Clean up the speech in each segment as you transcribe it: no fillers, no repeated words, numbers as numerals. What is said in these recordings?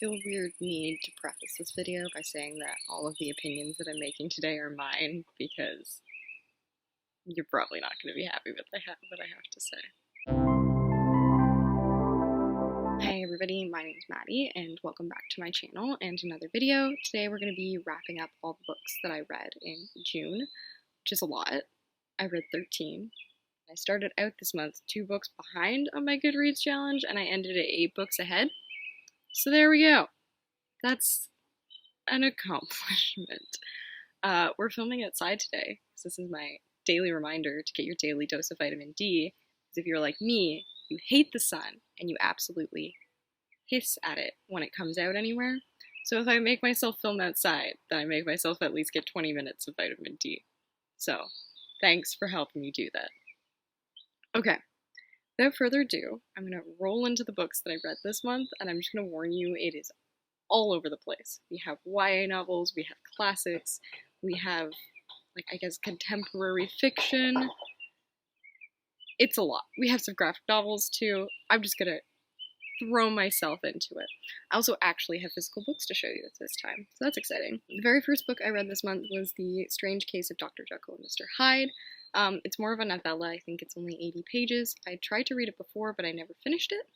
Feel a weird need to preface this video by saying that all of the opinions that I'm making today are mine, because you're probably not going to be happy with what I have to say. Hey everybody, my name is Maddie, and welcome back to my channel and another video. Today we're going to be wrapping up all the books that I read in June, which is a lot. I read 13. I started out this month 2 books behind on my Goodreads challenge, and I ended at 8 books ahead. So there we go. That's an accomplishment. We're filming outside today, so this is my daily reminder to get your daily dose of vitamin D, because if you're like me, you hate the sun, and you absolutely hiss at it when it comes out anywhere. So if I make myself film outside, then I make myself at least get 20 minutes of vitamin D. So, thanks for helping me do that. Okay. Without further ado, I'm going to roll into the books that I read this month, and I'm just going to warn you, it is all over the place. We have YA novels, we have classics, we have, contemporary fiction. It's a lot. We have some graphic novels, too. I'm just going to throw myself into it. I also actually have physical books to show you this time, so that's exciting. The very first book I read this month was The Strange Case of Dr. Jekyll and Mr. Hyde. It's more of a novella. I think it's only 80 pages. I tried to read it before, but I never finished it.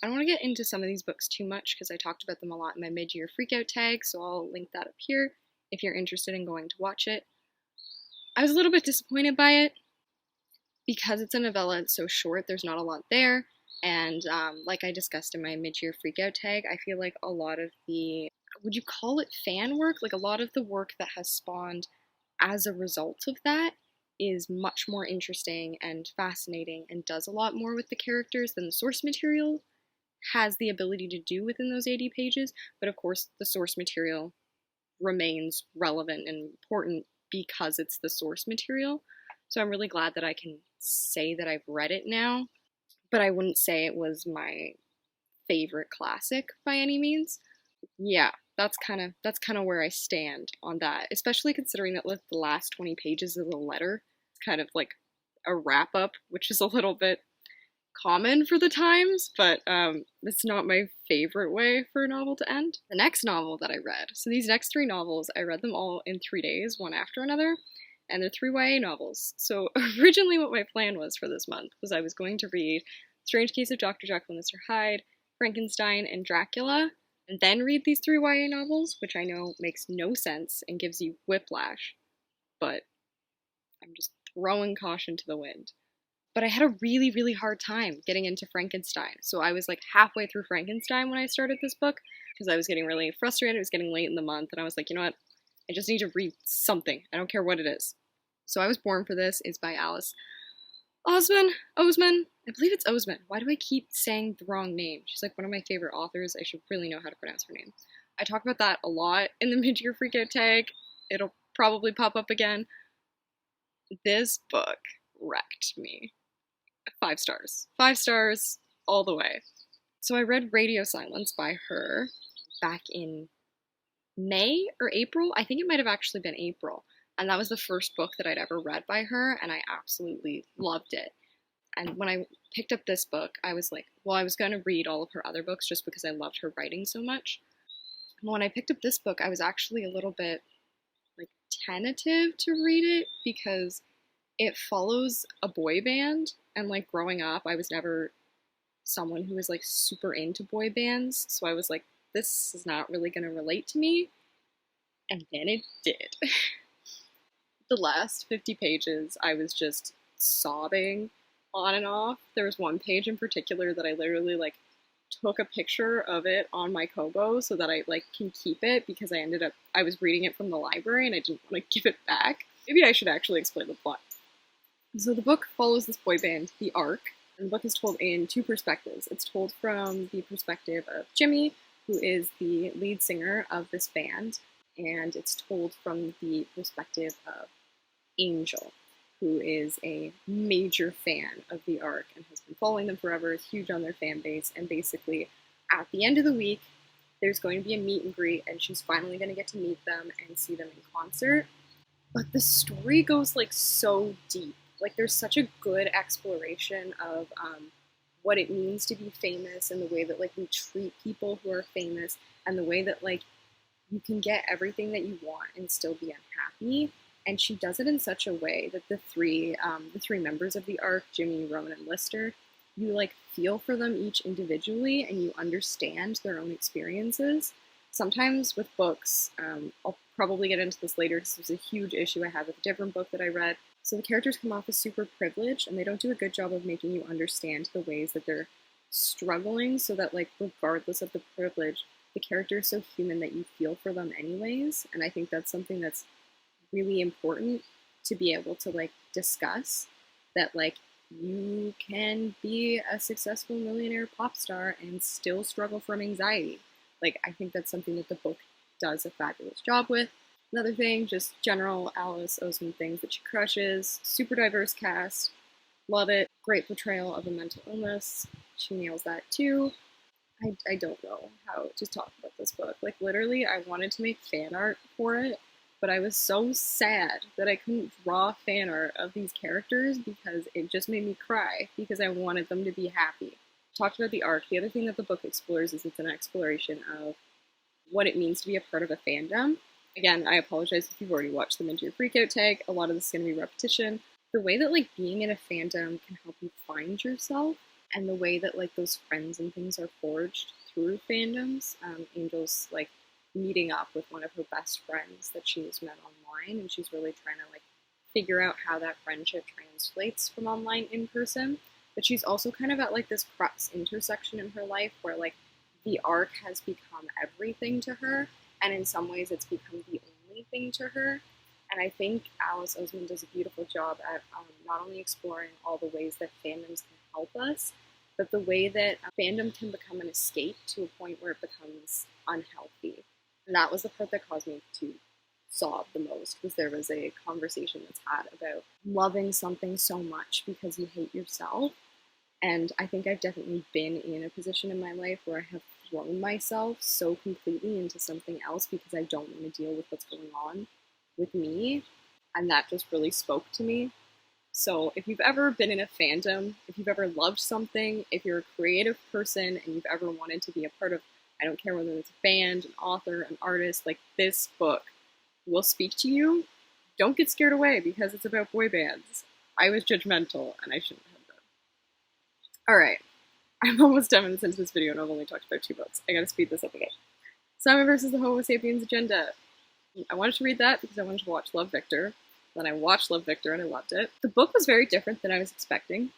I don't want to get into some of these books too much because I talked about them a lot in my mid-year freakout tag, so I'll link that up here if you're interested in going to watch it. I was a little bit disappointed by it. Because it's a novella, it's so short, there's not a lot there, and like I discussed in my mid-year freakout tag, I feel like a lot of the, would you call it fan work? Like a lot of the work that has spawned as a result of that is much more interesting and fascinating and does a lot more with the characters than the source material has the ability to do within those 80 pages, but of course the source material remains relevant and important because it's the source material. So I'm really glad that I can say that I've read it now, but I wouldn't say it was my favorite classic by any means. Yeah, that's kind of where I stand on that, especially considering that like the last 20 pages is a letter. It's kind of like a wrap-up, which is a little bit common for the times, but it's not my favorite way for a novel to end. The next novel that I read, so these next 3 novels, I read them all in 3 days, one after another, and they're 3 YA novels. So originally what my plan was for this month was I was going to read Strange Case of Dr. Jekyll and Mr. Hyde, Frankenstein, and Dracula, and then read these 3 YA novels, which I know makes no sense and gives you whiplash, but I'm just throwing caution to the wind. But I had a really, really hard time getting into Frankenstein. So I was like halfway through Frankenstein when I started this book because I was getting really frustrated. It was getting late in the month, and I was like, you know what? I just need to read something. I don't care what it is. So I Was Born for This is by Alice Oseman. I believe it's Oseman. Why do I keep saying the wrong name? She's like one of my favorite authors. I should really know how to pronounce her name. I talk about that a lot in the mid-year freakout tag. It'll probably pop up again. This book wrecked me. 5 stars. 5 stars all the way. So I read Radio Silence by her back in May or April. I think it might have actually been April. And that was the first book that I'd ever read by her, and I absolutely loved it. And when I picked up this book, I was like, well, I was going to read all of her other books just because I loved her writing so much. And when I picked up this book, I was actually a little bit like tentative to read it because it follows a boy band, and like growing up, I was never someone who was like super into boy bands, so I was like, this is not really going to relate to me, and then it did. The last 50 pages, I was just sobbing on and off. There was one page in particular that I literally like took a picture of it on my Kobo so that I like can keep it because I was reading it from the library and I didn't want to give it back. Maybe I should actually explain the plot. So the book follows this boy band, The Ark, and the book is told in 2 perspectives. It's told from the perspective of Jimmy, who is the lead singer of this band, and it's told from the perspective of Angel, who is a major fan of The Ark and has been following them forever, is huge on their fan base, and basically at the end of the week there's going to be a meet and greet and she's finally going to get to meet them and see them in concert. But the story goes like so deep. Like there's such a good exploration of what it means to be famous, and the way that like we treat people who are famous, and the way that like you can get everything that you want and still be unhappy. And she does it in such a way that the three members of the arc, Jimmy, Rowan, and Lister, you like feel for them each individually, and you understand their own experiences. Sometimes with books, I'll probably get into this later because it was a huge issue I had with a different book that I read. So the characters come off as super privileged, and they don't do a good job of making you understand the ways that they're struggling, so that like regardless of the privilege, the character is so human that you feel for them anyways. And I think that's something that's really important to be able to like discuss, that like you can be a successful millionaire pop star and still struggle from anxiety. Like, I think that's something that the book does a fabulous job with. Another thing, just general Alice Oseman things that she crushes. Super diverse cast. Love it. Great portrayal of a mental illness. She nails that too. I don't know how to talk about this book. Like, literally, I wanted to make fan art for it, but I was so sad that I couldn't draw fan art of these characters because it just made me cry because I wanted them to be happy. Talked about the arc. The other thing that the book explores is it's an exploration of what it means to be a part of a fandom. Again, I apologize if you've already watched them into your freakout tag. A lot of this is going to be repetition. The way that like being in a fandom can help you find yourself, and the way that like those friends and things are forged through fandoms. Angel's like meeting up with one of her best friends that she's met online, and she's really trying to like figure out how that friendship translates from online in person. But she's also kind of at like this crux intersection in her life where like the arc has become everything to her, and in some ways it's become the only thing to her. And I think Alice Oseman does a beautiful job at not only exploring all the ways that fandoms can help us, but the way that fandom can become an escape to a point where it becomes unhealthy. And that was the part that caused me to sob the most, was there was a conversation that's had about loving something so much because you hate yourself. And I think I've definitely been in a position in my life where I have thrown myself so completely into something else because I don't want to deal with what's going on with me. And that just really spoke to me. So if you've ever been in a fandom, if you've ever loved something, if you're a creative person and you've ever wanted to be a part of, I don't care whether it's a band, an author, an artist, like this book will speak to you. Don't get scared away because it's about boy bands. I was judgmental and I shouldn't have been. Alright, I'm almost 10 minutes into this video and I've only talked about 2 books. I gotta speed this up a bit. Simon versus the Homo Sapiens Agenda. I wanted to read that because I wanted to watch Love, Victor. Then I watched Love, Victor and I loved it. The book was very different than I was expecting.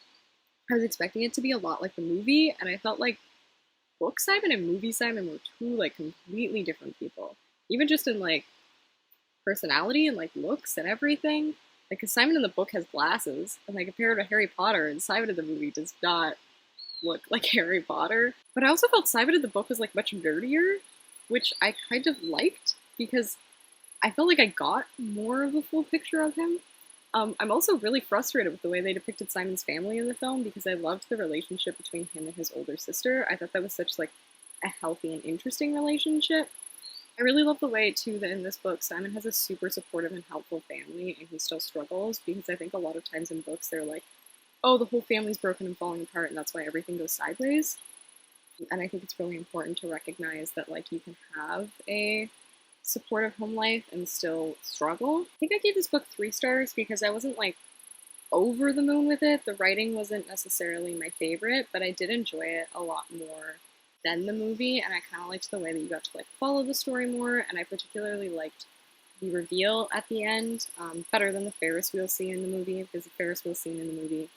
I was expecting it to be a lot like the movie, and I felt like book Simon and movie Simon were two like completely different people. Even just in like personality and like looks and everything. Like, cause Simon in the book has glasses, and I compare it to Harry Potter, and Simon in the movie does not look like Harry Potter. But I also felt Simon in the book was like much nerdier, which I kind of liked because I felt like I got more of a full picture of him. I'm also really frustrated with the way they depicted Simon's family in the film because I loved the relationship between him and his older sister. I thought that was such like a healthy and interesting relationship. I really love the way too that in this book Simon has a super supportive and helpful family, and he still struggles, because I think a lot of times in books they're like, oh, the whole family's broken and falling apart and that's why everything goes sideways. And I think it's really important to recognize that like you can have a supportive home life and still struggle. I think I gave this book 3 stars because I wasn't like over the moon with it. The writing wasn't necessarily my favorite, but I did enjoy it a lot more than the movie, and I kind of liked the way that you got to like follow the story more, and I particularly liked the reveal at the end better than the Ferris wheel scene in the movie, because the Ferris wheel scene in the movie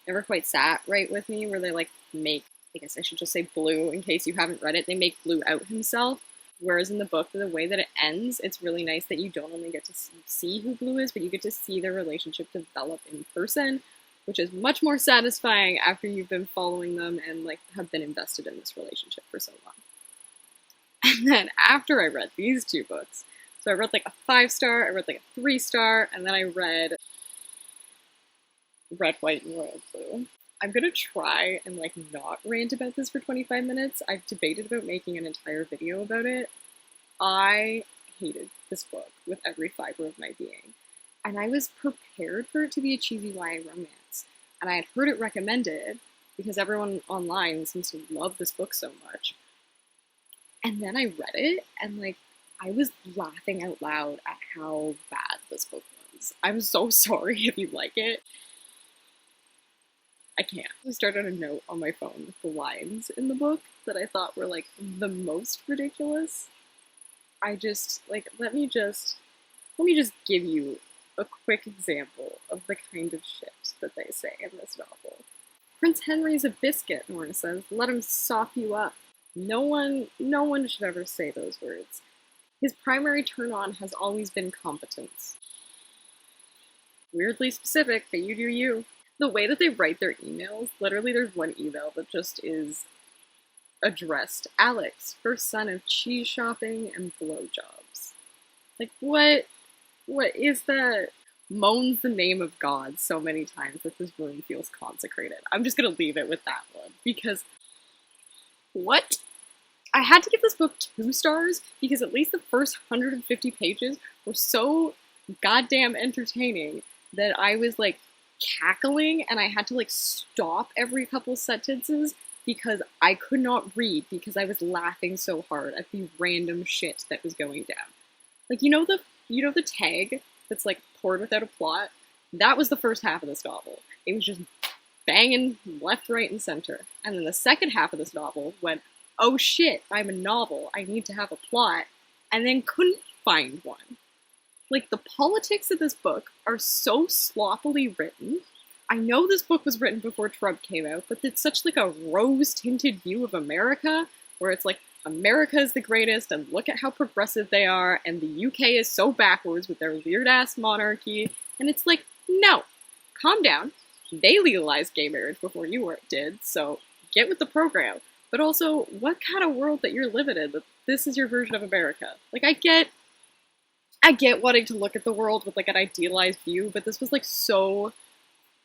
never quite sat right with me, where they like make, I guess I should just say Blue in case you haven't read it, they make Blue out himself. Whereas in the book, the way that it ends, it's really nice that you don't only get to see who Blue is, but you get to see their relationship develop in person, which is much more satisfying after you've been following them and like have been invested in this relationship for so long. And then after I read these 2 books, so I read like a 5-star, I read like a 3-star, and then I read Red, White, and Royal Blue. I'm gonna try and like not rant about this for 25 minutes. I've debated about making an entire video about it. I hated this book with every fiber of my being. And I was prepared for it to be a cheesy YA romance. And I had heard it recommended because everyone online seems to love this book so much. And then I read it, and like, I was laughing out loud at how bad this book was. I'm so sorry if you like it. I can't. I started a note on my phone with the lines in the book that I thought were like the most ridiculous. I just, like, let me just give you a quick example of the kind of shit that they say in this novel. Prince Henry's a biscuit, Norna says. Let him sop you up. No one should ever say those words. His primary turn-on has always been competence. Weirdly specific, but you do you. The way that they write their emails, literally there's one email that just is addressed Alex, first son of cheese shopping and blowjobs. Like, what is that? Moans the name of God so many times that this room feels consecrated. I'm just gonna leave it with that one, because what? I had to give this book 2 stars because at least the first 150 pages were so goddamn entertaining that I was like cackling, and I had to like stop every couple sentences because I could not read because I was laughing so hard at the random shit that was going down. Like, you know the tag that's like poured without a plot? That was the first half of this novel. It was just banging left, right, and center. And then the second half of this novel went, oh shit, I'm a novel, I need to have a plot, and then couldn't find one. Like, the politics of this book are so sloppily written. I know this book was written before Trump came out, but it's such like a rose-tinted view of America, where it's like, America is the greatest, and look at how progressive they are, and the UK is so backwards with their weird-ass monarchy, and it's like, no, calm down. They legalized gay marriage before you did, so get with the program. But also, what kind of world that you're living in, that this is your version of America? Like, I get wanting to look at the world with like an idealized view, but this was like so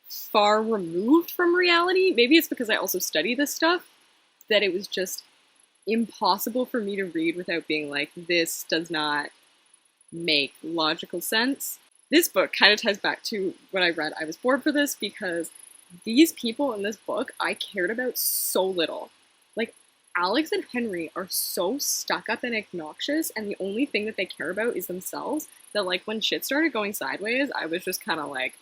far removed from reality. Maybe it's because I also study this stuff, that it was just impossible for me to read without being like, this does not make logical sense. This book kind of ties back to what I read. I was bored for this because these people in this book I cared about so little. Like, Alex and Henry are so stuck up and obnoxious, and the only thing that they care about is themselves, that like when shit started going sideways, I was just kind of like,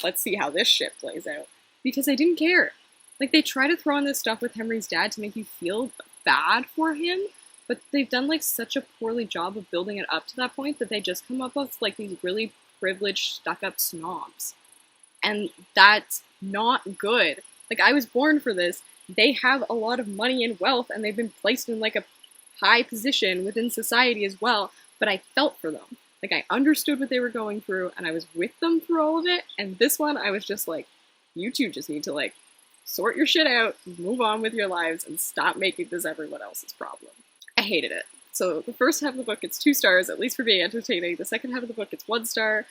let's see how this shit plays out. Because I didn't care. Like, they try to throw in this stuff with Henry's dad to make you feel bad for him, but they've done like such a poorly job of building it up to that point that they just come up with like these really privileged, stuck-up snobs. And that's not good. Like, I was born for this. They have a lot of money and wealth, and they've been placed in like a high position within society as well, but I felt for them. Like, I understood what they were going through, and I was with them through all of it, and this one, I was just like, you two just need to like, sort your shit out, move on with your lives, and stop making this everyone else's problem. I hated it. So the first half of the book, it's 2 stars, at least for being entertaining. The second half of the book, it's 1 star.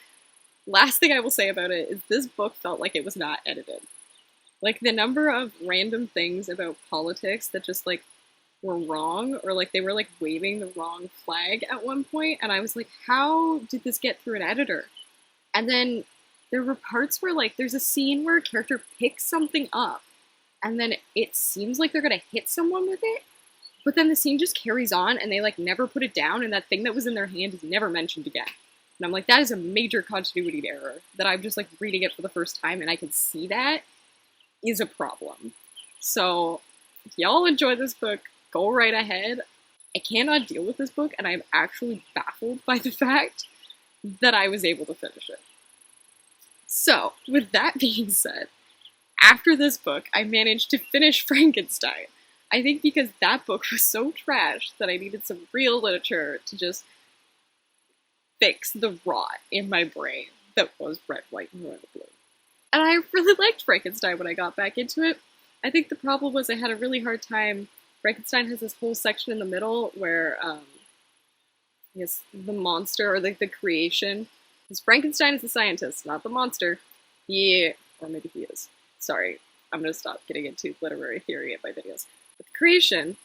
Last thing I will say about it is this book felt like it was not edited. Like, the number of random things about politics that just, like, were wrong, or, like, they were, like, waving the wrong flag at one point, and I was like, how did this get through an editor? And then there were parts where, like, there's a scene where a character picks something up, and then it seems like they're gonna hit someone with it, but then the scene just carries on, and they, like, never put it down, and that thing that was in their hand is never mentioned again. And I'm like, that is a major continuity error, that I'm just, like, reading it for the first time, and I can see that is a problem. So, if y'all enjoy this book, go right ahead. I cannot deal with this book, and I'm actually baffled by the fact that I was able to finish it. So, with that being said, after this book, I managed to finish Frankenstein. I think because that book was so trash that I needed some real literature to just fix the rot in my brain that was red, white, and royal blue. And I really liked Frankenstein when I got back into it. I think the problem was I had a really hard time. Frankenstein has this whole section in the middle where, I guess, the monster, or like the creation, because Frankenstein is the scientist, not the monster. Or maybe he is. Sorry, I'm going to stop getting into literary theory in my videos. But the creation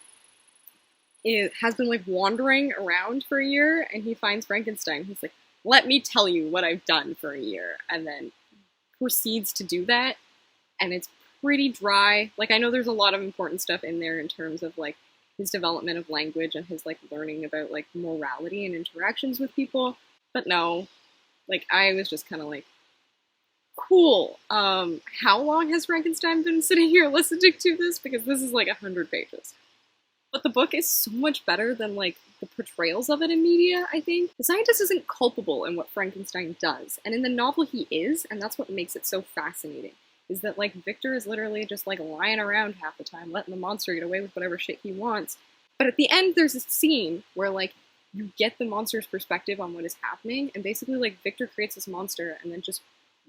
has been like wandering around for a year, and he finds Frankenstein. He's like, let me tell you what I've done for a year, and then proceeds to do that, and it's pretty dry. Like, I know there's a lot of important stuff in there in terms of, like, his development of language and his, like, learning about, like, morality and interactions with people. But no, like, I was just kind of like, cool. How long has Frankenstein been sitting here listening to this? Because this is like 100 pages. But the book is so much better than, like, the portrayals of it in media, I think. The scientist isn't culpable in what Frankenstein does, and in the novel he is, and that's what makes it so fascinating, is that, like, Victor is literally just, like, lying around half the time, letting the monster get away with whatever shit he wants. But at the end, there's a scene where, like, you get the monster's perspective on what is happening, and basically, like, Victor creates this monster and then just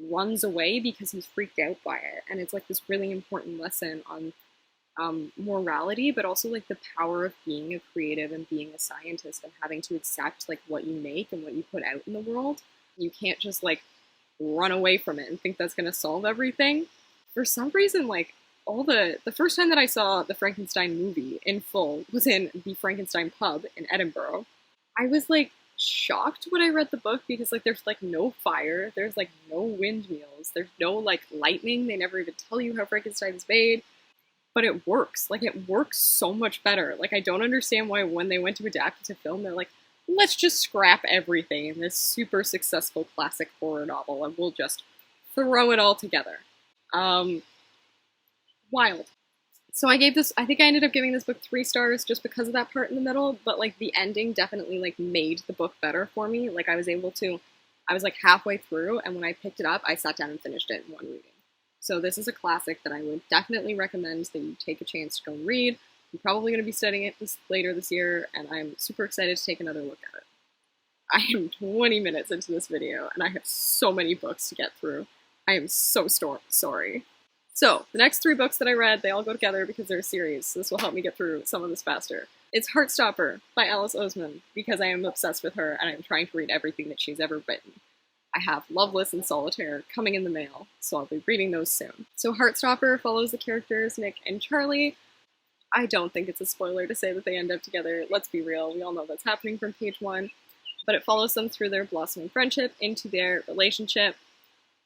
runs away because he's freaked out by it, and it's, like, this really important lesson on morality, but also, like, the power of being a creative and being a scientist and having to accept, like, what you make and what you put out in the world. You can't just, like, run away from it and think that's gonna solve everything. For some reason, like, the first time that I saw the Frankenstein movie in full was in the Frankenstein pub in Edinburgh. I was, like, shocked when I read the book because, like, there's, like, no fire, there's, like, no windmills, there's no, like, lightning, they never even tell you how Frankenstein is made. But it works. Like, it works so much better. Like, I don't understand why when they went to adapt it to film, they're like, let's just scrap everything in this super successful classic horror novel and we'll just throw it all together. Wild. So I think I ended up giving this book 3 stars just because of that part in the middle, but, like, the ending definitely, like, made the book better for me. Like, I was like halfway through, and when I picked it up, I sat down and finished it in one reading. So this is a classic that I would definitely recommend that you take a chance to go and read. I'm probably going to be studying it later this year, and I'm super excited to take another look at it. I am 20 minutes into this video, and I have so many books to get through. I am so sorry. So, the next 3 books that I read, they all go together because they're a series, so this will help me get through some of this faster. It's Heartstopper by Alice Oseman, because I am obsessed with her, and I'm trying to read everything that she's ever written. I have Loveless and Solitaire coming in the mail, so I'll be reading those soon. So Heartstopper follows the characters Nick and Charlie. I don't think it's a spoiler to say that they end up together. Let's be real, we all know that's happening from page 1. But it follows them through their blossoming friendship into their relationship,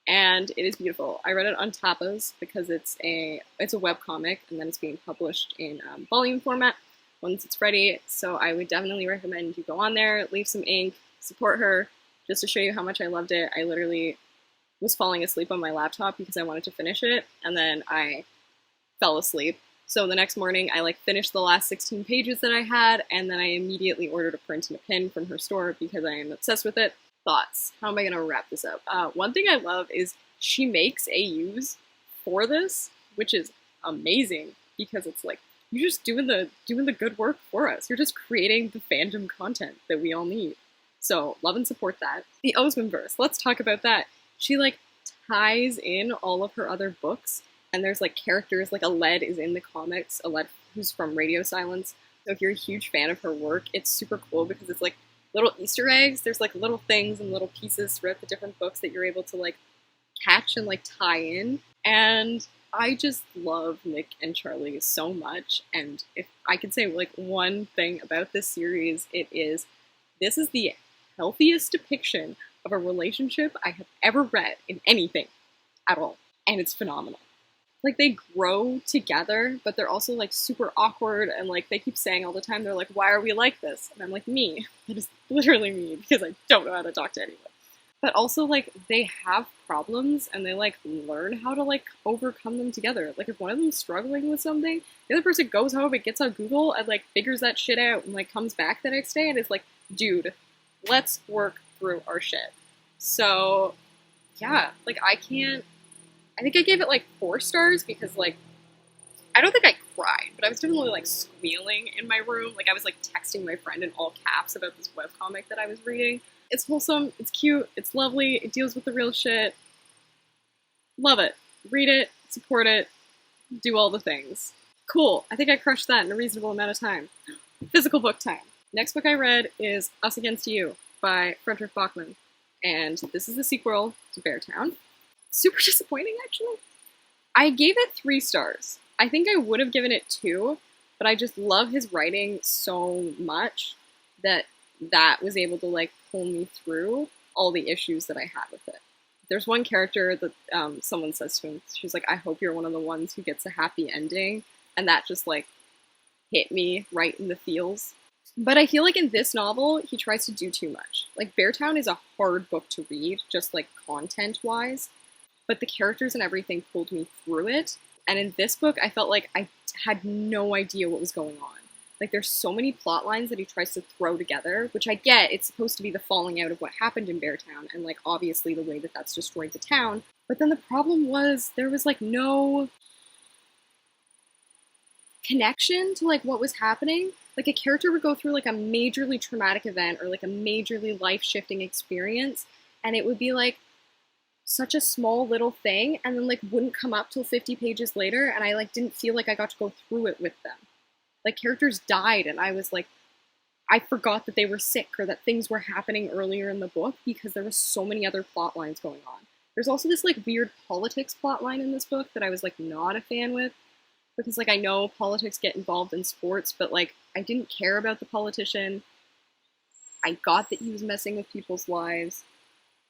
and it is beautiful. I read it on Tapas because it's a webcomic, and then it's being published in volume format once it's ready, so I would definitely recommend you go on there, leave some ink, support her. Just to show you how much I loved it, I literally was falling asleep on my laptop because I wanted to finish it, and then I fell asleep. So the next morning, I, like, finished the last 16 pages that I had, and then I immediately ordered a print and a pin from her store because I am obsessed with it. Thoughts? How am I gonna wrap this up? One thing I love is she makes AUs for this, which is amazing because it's like, you're just doing the good work for us. You're just creating the fandom content that we all need. So, love and support that. The Oseman verse, let's talk about that. She, like, ties in all of her other books, and there's, like, characters, like, Aled is in the comics, Aled who's from Radio Silence. So if you're a huge fan of her work, it's super cool because it's, like, little Easter eggs. There's, like, little things and little pieces throughout the different books that you're able to, like, catch and, like, tie in. And I just love Nick and Charlie so much, and if I could say, like, one thing about this series, this is the healthiest depiction of a relationship I have ever read in anything at all. And it's phenomenal. Like, they grow together, but they're also, like, super awkward, and, like, they keep saying all the time, they're like, why are we like this? And I'm like, me. That is literally me, because I don't know how to talk to anyone. But also, like, they have problems, and they, like, learn how to, like, overcome them together. Like, if one of them's struggling with something, the other person goes home and gets on Google and, like, figures that shit out and, like, comes back the next day and is like, dude, let's work through our shit. So, yeah, like, I think I gave it, like, 4 stars because, like, I don't think I cried, but I was definitely, like, squealing in my room. Like, I was, like, texting my friend in all caps about this webcomic that I was reading. It's wholesome, it's cute, it's lovely, it deals with the real shit. Love it. Read it, support it, do all the things. Cool, I think I crushed that in a reasonable amount of time. Physical book time. Next book I read is Us Against You by Fredrik Backman, and this is the sequel to Beartown. Super disappointing, actually. I gave it 3 stars. I think I would have given it 2, but I just love his writing so much that was able to, like, pull me through all the issues that I had with it. There's one character that someone says to him, she's like, I hope you're one of the ones who gets a happy ending. And that just like hit me right in the feels. But I feel like in this novel, he tries to do too much. Like, Beartown is a hard book to read, just like content-wise, but the characters and everything pulled me through it. And in this book, I felt like I had no idea what was going on. Like, there's so many plot lines that he tries to throw together, which I get, it's supposed to be the falling out of what happened in Beartown, and like, obviously the way that that's destroyed the town. But then the problem was, there was like no connection to like what was happening. Like, a character would go through like a majorly traumatic event or like a majorly life-shifting experience, and it would be like such a small little thing, and then like wouldn't come up till 50 pages later, and I like didn't feel like I got to go through it with them. Like, characters died, and I was like, I forgot that they were sick or that things were happening earlier in the book because there were so many other plot lines going on. There's also this like weird politics plot line in this book that I was like not a fan with, because like I know politics get involved in sports, but like I didn't care about the politician. I got that he was messing with people's lives,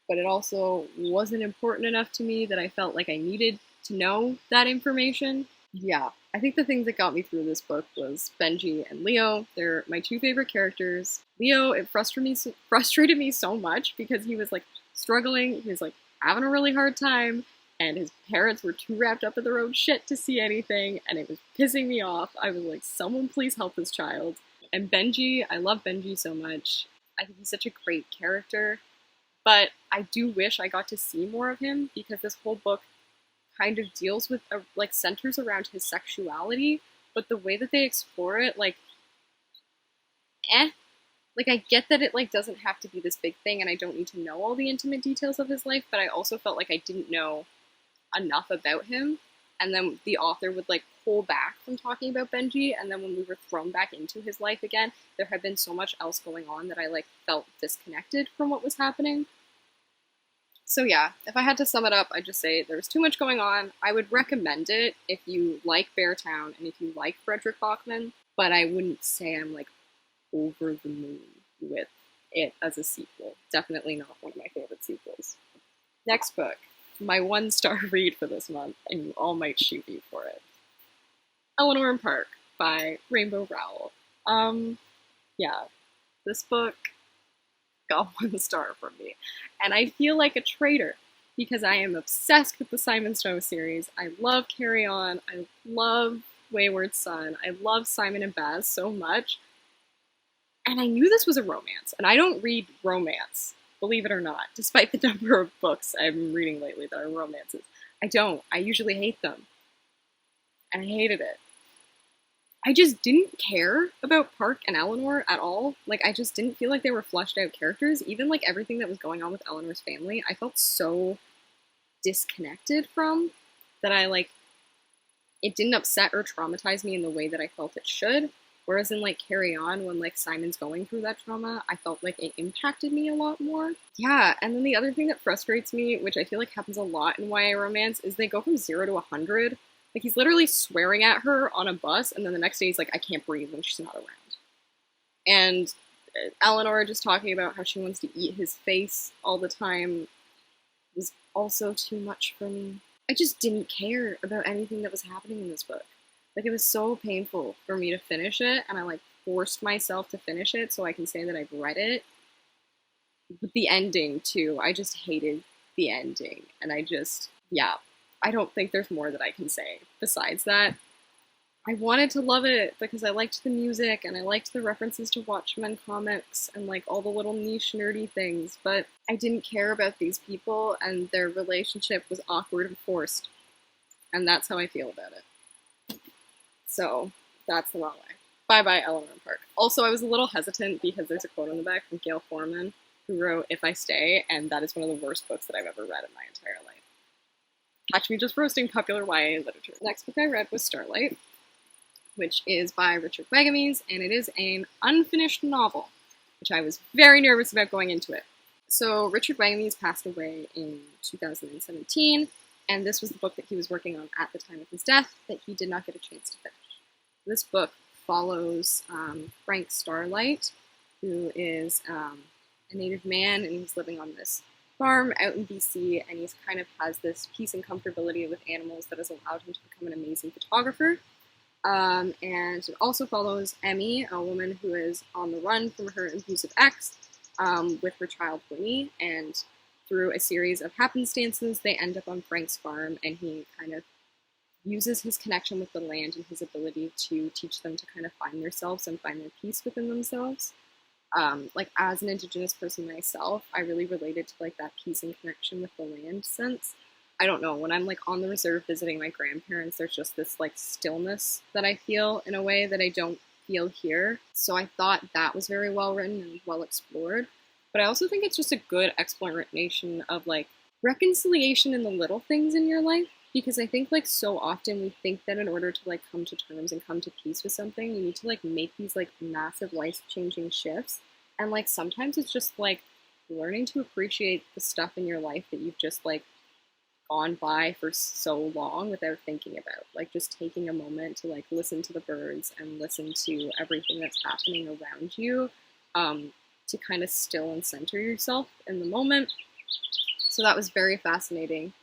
but it also wasn't important enough to me that I felt like I needed to know that information. Yeah, I think the thing that got me through this book was Benji and Leo. They're my two favorite characters. Leo, it frustrated me so much because he was like struggling, he was like having a really hard time, and his parents were too wrapped up in their own shit to see anything, and it was pissing me off. I was like, someone please help this child. And Benji, I love Benji so much. I think he's such a great character, but I do wish I got to see more of him, because this whole book kind of deals with, like, centers around his sexuality, but the way that they explore it, like, Like, I get that it, like, doesn't have to be this big thing, and I don't need to know all the intimate details of his life, but I also felt like I didn't know enough about him, and then the author would, like, pull back from talking about Benji, and then when we were thrown back into his life again, there had been so much else going on that I, like, felt disconnected from what was happening. So yeah, if I had to sum it up, I'd just say there was too much going on. I would recommend it if you like Beartown and if you like Fredrik Backman, but I wouldn't say I'm like over the moon with it as a sequel. Definitely not one of my favorite sequels. Next book, my 1-star read for this month, and you all might shoot me for it. Eleanor and Park by Rainbow Rowell. Yeah, this book got 1 star from me. And I feel like a traitor because I am obsessed with the Simon Snow series. I love Carry On. I love Wayward Son. I love Simon and Baz so much. And I knew this was a romance. And I don't read romance, believe it or not, despite the number of books I'm reading lately that are romances. I don't. I usually hate them. And I hated it. I just didn't care about Park and Eleanor at all. Like, I just didn't feel like they were fleshed out characters. Even, like, everything that was going on with Eleanor's family, I felt so disconnected from that I, like, it didn't upset or traumatize me in the way that I felt it should. Whereas in, like, Carry On, when, like, Simon's going through that trauma, I felt like it impacted me a lot more. Yeah, and then the other thing that frustrates me, which I feel like happens a lot in YA romance, is they go from 0 to 100. Like, he's literally swearing at her on a bus, and then the next day he's like, I can't breathe when she's not around. And Eleanor just talking about how she wants to eat his face all the time was also too much for me. I just didn't care about anything that was happening in this book. Like, it was so painful for me to finish it, and I, like, forced myself to finish it so I can say that I've read it. But the ending, too, I just hated the ending, and yeah. I don't think there's more that I can say besides that. I wanted to love it because I liked the music and I liked the references to Watchmen comics and like all the little niche nerdy things, but I didn't care about these people and their relationship was awkward and forced. And that's how I feel about it. So that's the wrong way. Bye-bye, Eleanor and Park. Also, I was a little hesitant because there's a quote on the back from Gail Foreman who wrote, If I Stay, and that is one of the worst books that I've ever read in my entire life. Catch me just roasting popular YA literature. The next book I read was Starlight, which is by Richard Wagamese, and it is an unfinished novel, which I was very nervous about going into it. So Richard Wagamese passed away in 2017, and this was the book that he was working on at the time of his death that he did not get a chance to finish. This book follows Frank Starlight, who is a native man, and he's living on this farm out in BC, and he's kind of has this peace and comfortability with animals that has allowed him to become an amazing photographer. And it also follows Emmy, a woman who is on the run from her abusive ex, with her child Winnie, and through a series of happenstances, they end up on Frank's farm, and he kind of uses his connection with the land and his ability to teach them to kind of find themselves and find their peace within themselves. Like, as an Indigenous person myself, I really related to, like, that peace and connection with the land sense. I don't know, when I'm, like, on the reserve visiting my grandparents, there's just this, like, stillness that I feel in a way that I don't feel here. So I thought that was very well written and well explored. But I also think it's just a good exploration of, like, reconciliation in the little things in your life. Because I think, like, so often we think that in order to, like, come to terms and come to peace with something, you need to, like, make these, like, massive life-changing shifts. And, like, sometimes it's just, like, learning to appreciate the stuff in your life that you've just, like, gone by for so long without thinking about. Like, just taking a moment to, like, listen to the birds and listen to everything that's happening around you, to kind of still and center yourself in the moment. So that was very fascinating.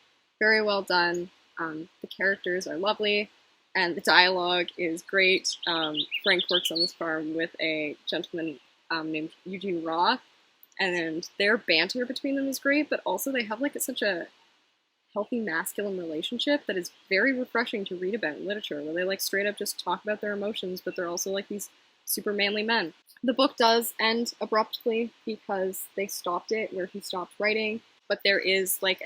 Very well done. The characters are lovely, and the dialogue is great. Frank works on this farm with a gentleman named Eugene Roth, and their banter between them is great, but also they have, like, such a healthy masculine relationship that is very refreshing to read about in literature, where they, like, straight up just talk about their emotions, but they're also, like, these super manly men. The book does end abruptly because they stopped it where he stopped writing, but there is, like,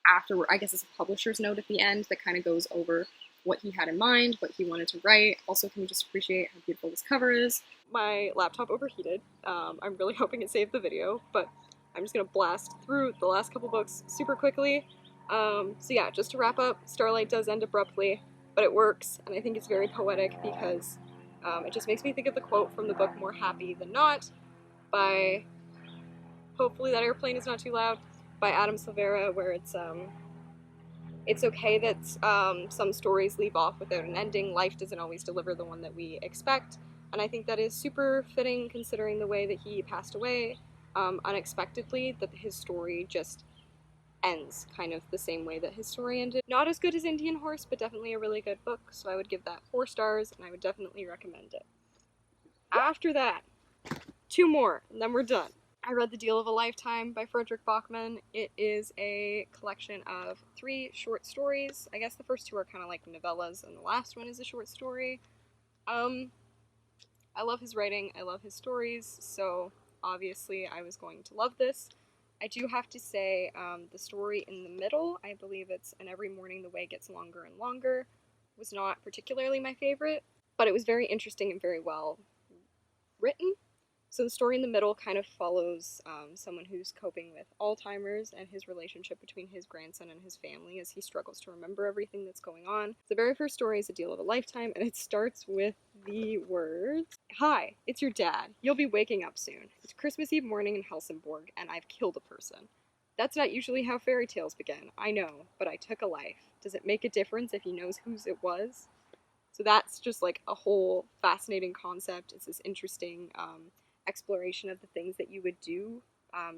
afterward, I guess it's a publisher's note at the end that kind of goes over what he had in mind, what he wanted to write. Also, can we just appreciate how beautiful this cover is? My laptop overheated. I'm really hoping it saved the video, but I'm just gonna blast through the last couple books super quickly. So yeah, just to wrap up, Starlight does end abruptly, but it works, and I think it's very poetic because it just makes me think of the quote from the book More Happy Than Not by, hopefully that airplane is not too loud, by Adam Silvera, where it's okay that some stories leave off without an ending. Life doesn't always deliver the one that we expect, and I think that is super fitting considering the way that he passed away unexpectedly, that his story just ends kind of the same way that his story ended. Not as good as Indian Horse, but definitely a really good book, so I would give that 4 stars, and I would definitely recommend it. After that, 2 more, and then we're done. I read The Deal of a Lifetime by Fredrik Backman. It is a collection of 3 short stories. I guess the first 2 are kind of like novellas, and the last one is a short story. I love his writing, I love his stories, so obviously I was going to love this. I do have to say, the story in the middle, I believe it's And Every Morning the Way Gets Longer and Longer, was not particularly my favorite, but it was very interesting and very well written. So the story in the middle kind of follows someone who's coping with Alzheimer's and his relationship between his grandson and his family as he struggles to remember everything that's going on. The very first story is A Deal of a Lifetime, and it starts with the words, "Hi, it's your dad. You'll be waking up soon. It's Christmas Eve morning in Helsingborg, and I've killed a person. That's not usually how fairy tales begin, I know, but I took a life. Does it make a difference if he knows whose it was?" So that's just like a whole fascinating concept. It's this interesting exploration of the things that you would do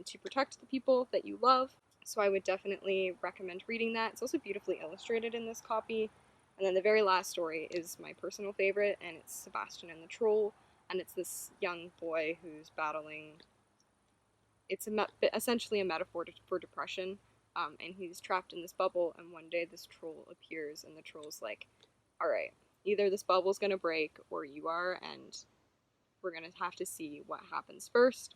to protect the people that you love. So I would definitely recommend reading that. It's also beautifully illustrated in this copy. And then the very last story is my personal favorite, and it's Sebastian and the Troll. And it's this young boy who's battling, it's essentially a metaphor for depression. And he's trapped in this bubble, and one day this troll appears, and the troll's like, alright, either this bubble's gonna break, or you are, and we're going to have to see what happens first.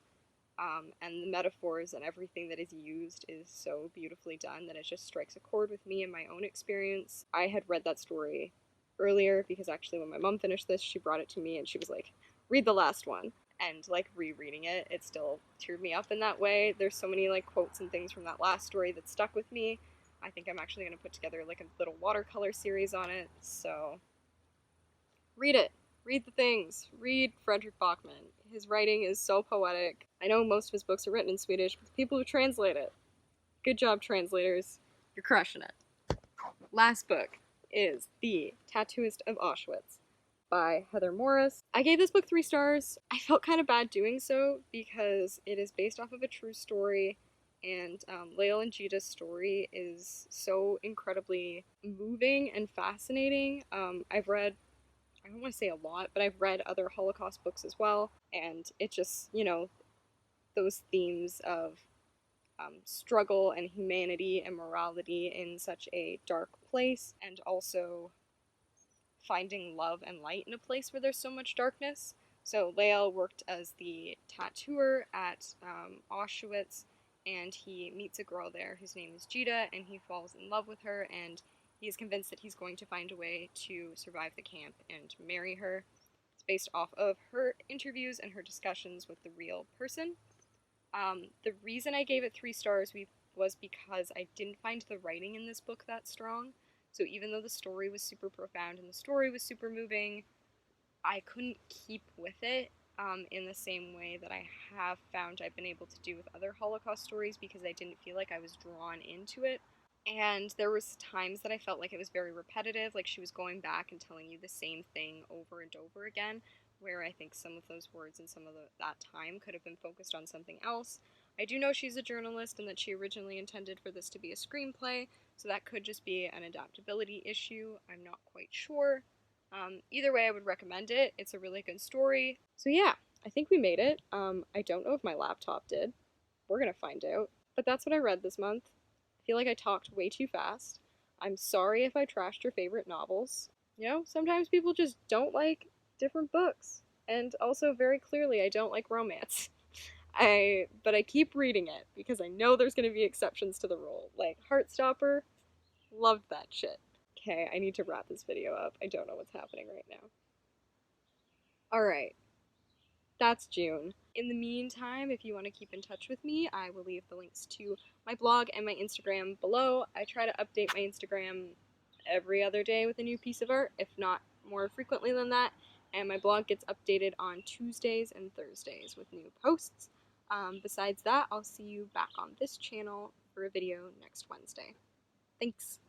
And the metaphors and everything that is used is so beautifully done that it just strikes a chord with me and my own experience. I had read that story earlier because actually when my mom finished this, she brought it to me and she was like, read the last one. And like rereading it, it still teared me up in that way. There's so many like quotes and things from that last story that stuck with me. I think I'm actually going to put together like a little watercolor series on it, so read it. Read the things. Read Fredrik Backman. His writing is so poetic. I know most of his books are written in Swedish, but the people who translate it, good job, translators. You're crushing it. Last book is The Tattooist of Auschwitz by Heather Morris. I gave this book 3 stars. I felt kind of bad doing so because it is based off of a true story, and Lael and Jita's story is so incredibly moving and fascinating. I've read, I don't want to say a lot, but I've read other Holocaust books as well, and it just, those themes of struggle and humanity and morality in such a dark place, and also finding love and light in a place where there's so much darkness. So Lael worked as the tattooer at Auschwitz, and he meets a girl there whose name is Jita, and he falls in love with her, and he is convinced that he's going to find a way to survive the camp and marry her. It's based off of her interviews and her discussions with the real person. The reason I gave it 3 stars was because I didn't find the writing in this book that strong. So even though the story was super profound and the story was super moving, I couldn't keep with it in the same way that I have found I've been able to do with other Holocaust stories, because I didn't feel like I was drawn into it. And there was times that I felt like it was very repetitive, like she was going back and telling you the same thing over and over again, where I think some of those words and some of that time could have been focused on something else. I do know she's a journalist and that she originally intended for this to be a screenplay, so that could just be an adaptability issue. I'm not quite sure. Either way, I would recommend it. It's a really good story. So yeah, I think we made it. I don't know if my laptop did. We're gonna find out. But that's what I read this month. I feel like I talked way too fast. I'm sorry if I trashed your favorite novels. Sometimes people just don't like different books. And also, very clearly, I don't like romance. But I keep reading it because I know there's going to be exceptions to the rule. Like Heartstopper, loved that shit. Okay, I need to wrap this video up. I don't know what's happening right now. Alright, that's June. In the meantime, if you want to keep in touch with me, I will leave the links to my blog and my Instagram below. I try to update my Instagram every other day with a new piece of art, if not more frequently than that, and my blog gets updated on Tuesdays and Thursdays with new posts. Besides that, I'll see you back on this channel for a video next Wednesday. Thanks!